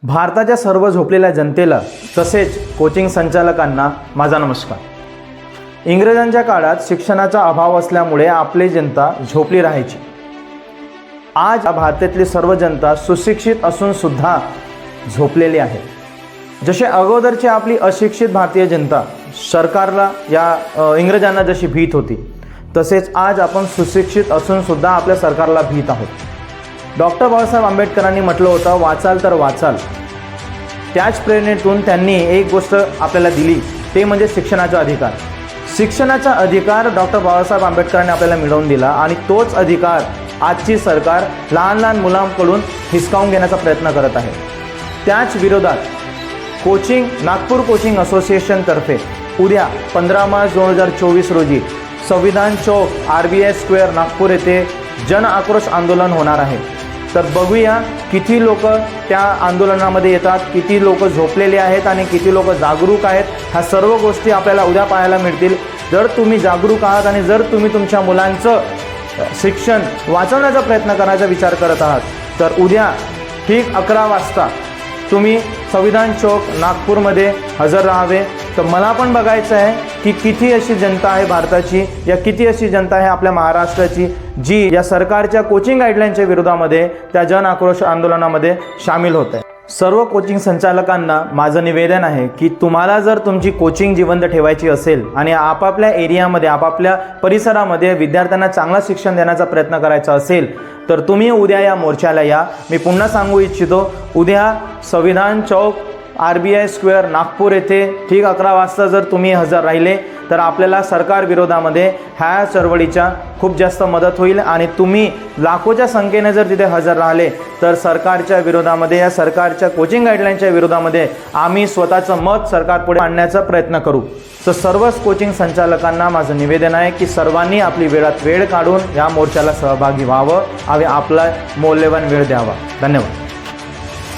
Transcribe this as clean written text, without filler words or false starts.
भारताच्या सर्व झोपलेल्या जनतेला तसेच कोचिंग संचालकांना माझा नमस्कार। इंग्रजांच्या काळात शिक्षणाचा अभाव असल्यामुळे आपली जनता झोपली राहायची। आज भारतातली सर्व जनता सुशिक्षित असून सुद्धा झोपलेली आहे। जसे अगोदरची आपली अशिक्षित भारतीय जनता सरकारला या इंग्रजांना जशी भीत होती, तसेच आज आपण सुशिक्षित असून सुद्धा आपल्या सरकारला भीत आहोत। डॉक्टर बाबासाहेब आंबेडकरांनी म्हटलं होतं, वाचाल तर वाचाल। त्याच प्रेरणेतून त्यांनी एक गोष्ट आपल्याला दिली, ते म्हणजे शिक्षणाचा अधिकार। शिक्षणाचा अधिकार डॉक्टर बाबासाहेब आंबेडकरांनी आपल्याला मिळवून दिला आणि तोच अधिकार आजची सरकार लहान लहान मुलांकडून हिसकावून घेण्याचा प्रयत्न करत आहे। त्याच विरोधात नागपूर कोचिंग असोसिएशन तर्फे उद्या 15 मार्च 2024 रोजी संविधान चौक RBI स्क्वेअर नागपूर येथे जन आक्रोश आंदोलन होणार आहे। तर बघूया किती लोक त्या आंदोलनामध्ये येतात, किती लोक झोपलेले आहेत आणि किती लोक जागरूक आहेत। ह्या सर्व गोष्टी आपल्याला उद्या पाहायला मिळतील। जर तुम्ही जागरूक आहात आणि जर तुम्ही तुमच्या मुलांचं शिक्षण वाचवण्याचा प्रयत्न करायचा विचार करत आहात, तर उद्या ठीक 11 वाजता तुम्ही संविधान चौक नागपूरमध्ये हजर राहावे। तर मला पण बघायचं आहे की किती अशी जनता आहे भारताची, या किती अशी जनता आहे आपल्या महाराष्ट्राची, जी या सरकारच्या कोचिंग गाईडलाईनच्या विरोधामध्ये त्या जन आक्रोश आंदोलनामध्ये सामील होत आहे। सर्व कोचिंग संचालकांना माझं निवेदन आहे की तुम्हाला जर तुमची कोचिंग जिवंत ठेवायची असेल आणि आपापल्या एरियामध्ये आपापल्या परिसरामध्ये विद्यार्थ्यांना चांगलं शिक्षण देण्याचा प्रयत्न करायचा असेल, तर तुम्ही उद्या या मोर्चाला या। मी पुन्हा सांगू इच्छितो, उद्या संविधान चौक RBI स्क्वेअर नागपूर येथे ठीक 11 वाजता जर तुम्ही हजर राहिले तर आपल्याला सरकार विरोधामध्ये ह्या चळवळीच्या खूप जास्त मदत होईल आणि तुम्ही लाखोच्या संख्येने जर तिथे हजर राहिले तर सरकारच्या विरोधामध्ये, या सरकारच्या कोचिंग गाईडलाईनच्या विरोधामध्ये आम्ही स्वतःचं मत सरकारपुढे आणण्याचा प्रयत्न करू। तर सर्वच कोचिंग संचालकांना माझं निवेदन आहे की सर्वांनी आपली वेळात वेळ काढून या मोर्चाला सहभागी व्हावं आणि आपला मौल्यवान वेळ द्यावा। धन्यवाद।